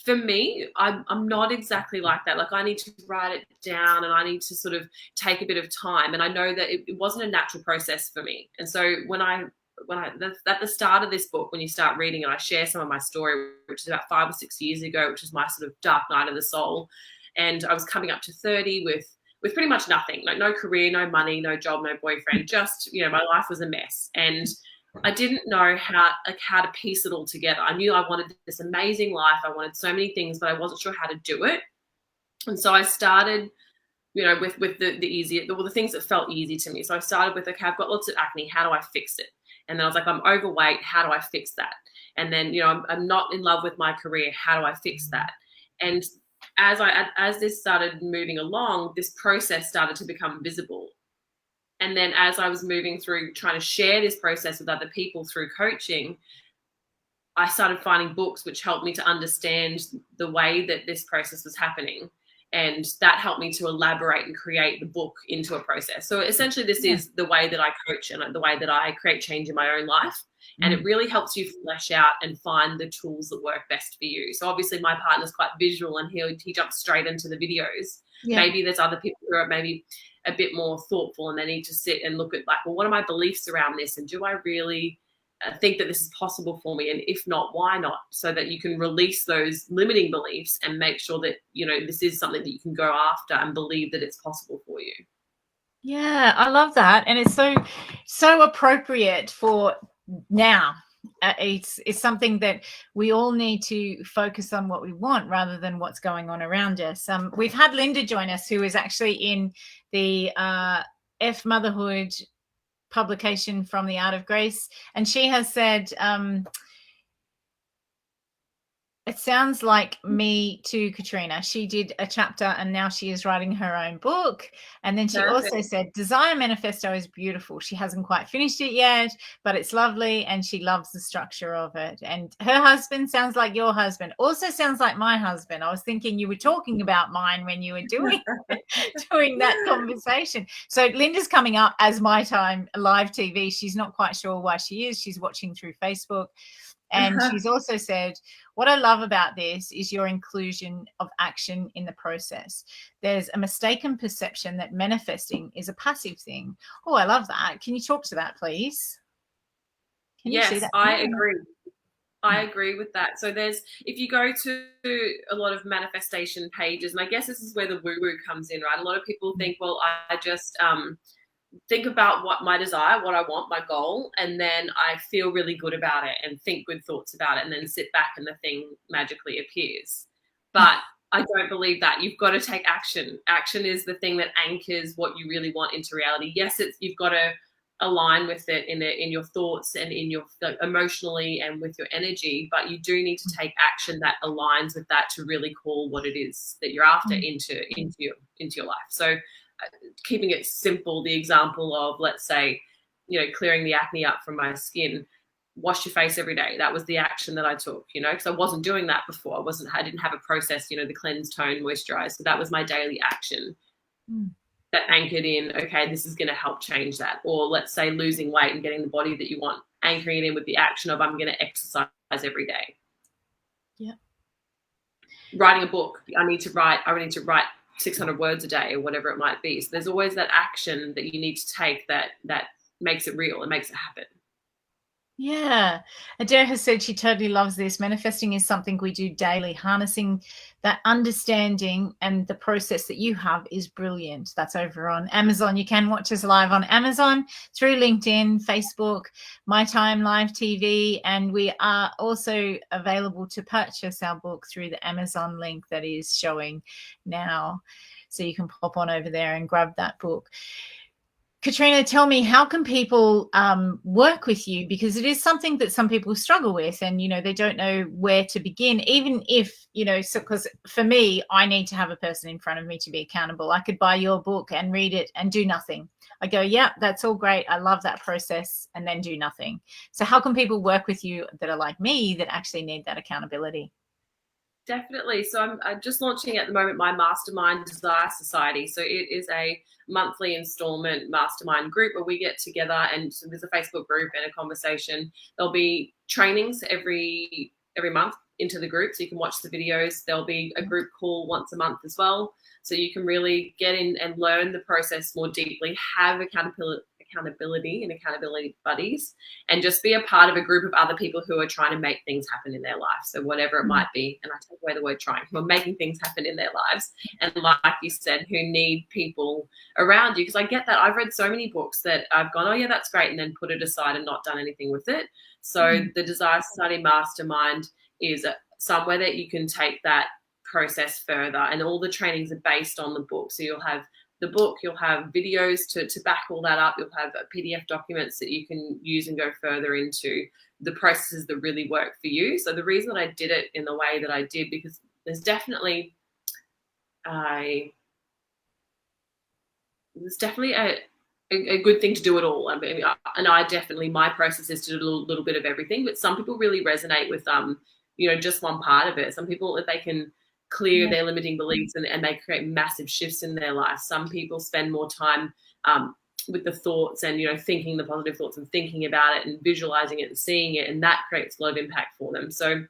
For me, I'm not exactly like that. Like, I need to write it down and I need to sort of take a bit of time. And I know that it wasn't a natural process for me. And so when I at the start of this book, when you start reading it, I share some of my story, which is about 5 or 6 years ago, which is my sort of dark night of the soul. And I was coming up to 30 with pretty much nothing, like no career, no money, no job, no boyfriend, just, my life was a mess. And I didn't know how to piece it all together. I knew I wanted this amazing life. I wanted so many things, but I wasn't sure how to do it. And so I started, with the things that felt easy to me. So I started with, okay, I've got lots of acne. How do I fix it? And then I was like, I'm overweight. How do I fix that? And then, I'm not in love with my career. How do I fix that? And as this started moving along, this process started to become visible. And then as I was moving through trying to share this process with other people through coaching, I started finding books which helped me to understand the way that this process was happening. And that helped me to elaborate and create the book into a process. So essentially, this is the way that I coach and the way that I create change in my own life. And it really helps you flesh out and find the tools that work best for you. So obviously my partner's quite visual, and he jumps straight into the videos. Yeah. Maybe there's other people who are maybe a bit more thoughtful, and they need to sit and look at, like, well, what are my beliefs around this? And do I really think that this is possible for me? And if not, why not? So that you can release those limiting beliefs and make sure that, this is something that you can go after and believe that it's possible for you. Yeah, I love that. And it's so appropriate for now. It's something that we all need to focus on what we want rather than what's going on around us. We've had Linda join us, who is actually in the F Motherhood publication from the Art of Grace, and she has said, it sounds like me to Katrina. She did a chapter and now she is writing her own book. And then she also said, Design Manifesto is beautiful. She hasn't quite finished it yet, but it's lovely and she loves the structure of it. And her husband sounds like your husband. Also sounds like my husband. I was thinking you were talking about mine when you were doing that conversation. So Linda's coming up as My Time live TV. She's not quite sure why she is. She's watching through Facebook. And she's also said, what I love about this is your inclusion of action in the process. There's a mistaken perception that manifesting is a passive thing. Oh, I love that. Can you talk to that, please? Yes, I agree. I agree with that. So if you go to a lot of manifestation pages, and I guess this is where the woo-woo comes in, right? A lot of people think, well, I just think about what my desire, what I want, my goal, and then I feel really good about it and think good thoughts about it and then sit back and the thing magically appears. But I don't believe that. You've got to take action. Action is the thing that anchors what you really want into reality. Yes, you've got to align with it in your thoughts and in your emotionally and with your energy, but you do need to take action that aligns with that to really call what it is that you're after into your life. So keeping it simple, the example of, let's say, clearing the acne up from my skin, wash your face every day. That was the action that I took, because I wasn't doing that before. I didn't have a process, the cleanse, tone, moisturize. So that was my daily action. That anchored in, okay, this is going to help change that. Or let's say losing weight and getting the body that you want, anchoring it in with the action of, I'm going to exercise every day. Yeah. Writing a book, I need to write 600 words a day or whatever it might be. So there's always that action that you need to take that makes it real and makes it happen. Yeah. Adair has said she totally loves this. Manifesting is something we do daily. Harnessing that understanding and the process that you have is brilliant. That's over on Amazon. You can watch us live on Amazon, through LinkedIn, Facebook, My Time Live TV, and we are also available to purchase our book through the Amazon link that is showing now. So you can pop on over there and grab that book. Katrina, tell me, how can people work with you? Because it is something that some people struggle with, and, they don't know where to begin, even if, because for me, I need to have a person in front of me to be accountable. I could buy your book and read it and do nothing. I go, yeah, that's all great. I love that process, and then do nothing. So how can people work with you that are like me, that actually need that accountability? Definitely. So I'm just launching at the moment my Mastermind Desire Society. So it is a monthly installment mastermind group where we get together, and so there's a Facebook group and a conversation. There'll be trainings every month into the group, so you can watch the videos. There'll be a group call once a month as well, so you can really get in and learn the process more deeply, have accountability and accountability buddies, and just be a part of a group of other people who are trying to make things happen in their life. So whatever it might be, and I take away the word trying, who are making things happen in their lives. And like you said, who need people around you. Because I get that. I've read so many books that I've gone, oh yeah, that's great, and then put it aside and not done anything with it. So the Desire Society Mastermind is somewhere that you can take that process further, and all the trainings are based on the book. So you'll have the book, you'll have videos to back all that up, you'll have PDF documents that you can use and go further into the processes that really work for you. So the reason that I did it in the way that I did, because there's definitely a good thing to do it all. I mean, and I definitely, my process is to do a little bit of everything, but some people really resonate with just one part of it. Some people, if they can clear their limiting beliefs and they create massive shifts in their life. Some people spend more time with the thoughts and, thinking the positive thoughts and thinking about it and visualizing it and seeing it, and that creates a lot of impact for them. So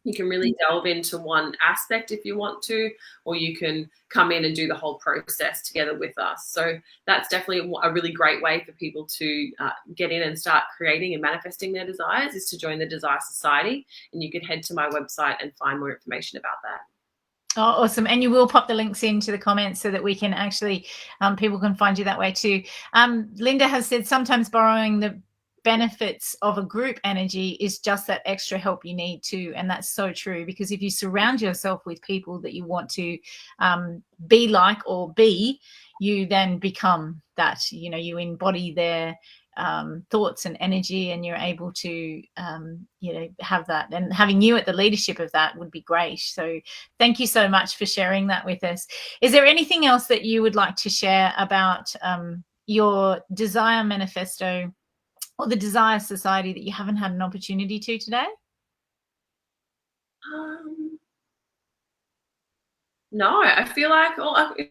you can really delve into one aspect if you want to, or you can come in and do the whole process together with us. So that's definitely a really great way for people to get in and start creating and manifesting their desires, is to join the Desire Society. And you can head to my website and find more information about that. Oh, awesome. And you will pop the links into the comments so that we can actually, people can find you that way too. Linda has said sometimes borrowing the benefits of a group energy is just that extra help you need too. And that's so true, because if you surround yourself with people that you want to be like or be, you then become that, you embody their thoughts and energy, and you're able to have that, and having you at the leadership of that would be great. So thank you so much for sharing that with us. Is there anything else that you would like to share about your Desire Manifesto or the Desire Society that you haven't had an opportunity to today? No, I feel like,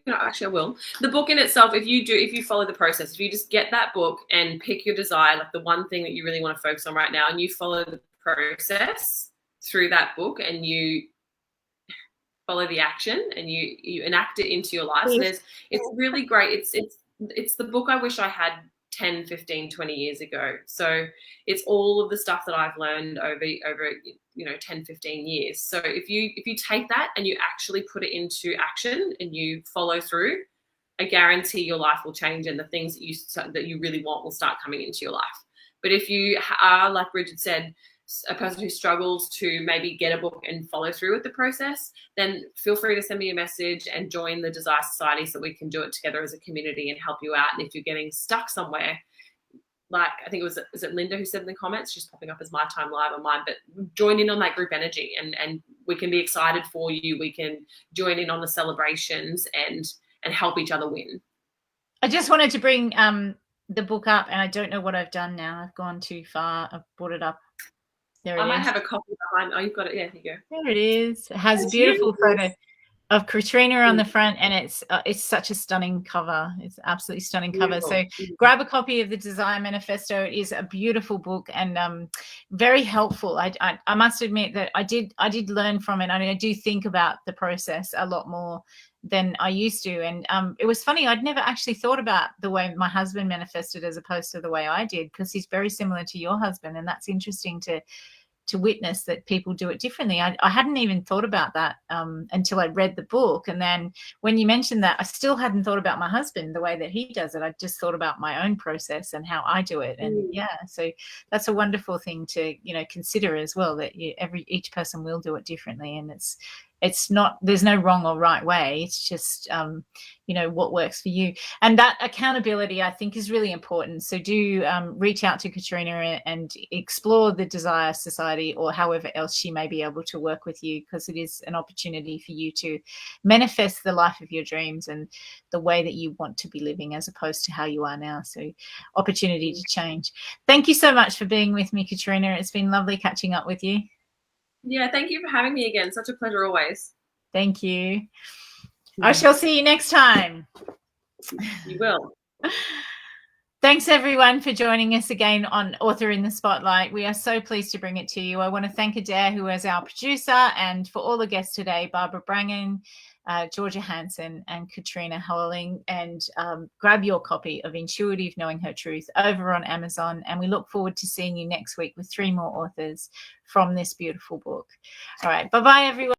actually I will. The book in itself, if you follow the process, if you just get that book and pick your desire, like the one thing that you really want to focus on right now, and you follow the process through that book and you follow the action and you enact it into your life. So it's really great. It's the book I wish I had 10, 15, 20 years ago. So it's all of the stuff that I've learned over 10, 15 years. So if you take that and you actually put it into action and you follow through, I guarantee your life will change, and the things that you really want will start coming into your life. But if you are, like Bridget said, a person who struggles to maybe get a book and follow through with the process, then feel free to send me a message and join the Desire Society so we can do it together as a community and help you out. And if you're getting stuck somewhere, like I think is it Linda who said in the comments, she's popping up as my time live on mine, but join in on that group energy, and we can be excited for you. We can join in on the celebrations and help each other win. I just wanted to bring the book up, and I don't know what I've done now. I've gone too far. I've brought it up. There it is. I might have a copy behind. Oh, you've got it. Yeah, here you go. There it is. It has a beautiful photo of Katrina on the front, and it's such a stunning cover. It's absolutely stunning cover. So grab a copy of the Design Manifesto. It is a beautiful book and very helpful. I must admit that I did learn from it. I mean, I do think about the process a lot more than I used to. And it was funny, I'd never actually thought about the way my husband manifested as opposed to the way I did, because he's very similar to your husband, and that's interesting to witness that people do it differently. I hadn't even thought about that until I read the book. And then when you mentioned that, I still hadn't thought about my husband the way that he does it. I just thought about my own process and how I do it. And so that's a wonderful thing to, consider as well, that each person will do it differently. And it's not, there's no wrong or right way. It's just, what works for you. And that accountability, I think, is really important. So do reach out to Katrina and explore the Desire Society or however else she may be able to work with you, because it is an opportunity for you to manifest the life of your dreams and the way that you want to be living as opposed to how you are now. So opportunity to change. Thank you so much for being with me, Katrina. It's been lovely catching up with you. Yeah, thank you for having me again. Such a pleasure always. Thank you. I shall see you next time. You will. Thanks, everyone, for joining us again on Author in the Spotlight. We are so pleased to bring it to you. I want to thank Adair, who is our producer, and for all the guests today, Barbara Brangan, Georgia Hansen, and Katrina Hahling. And grab your copy of Intuitive Knowing Her Truth over on Amazon. And we look forward to seeing you next week with 3 more authors from this beautiful book. All right. Bye-bye, everyone.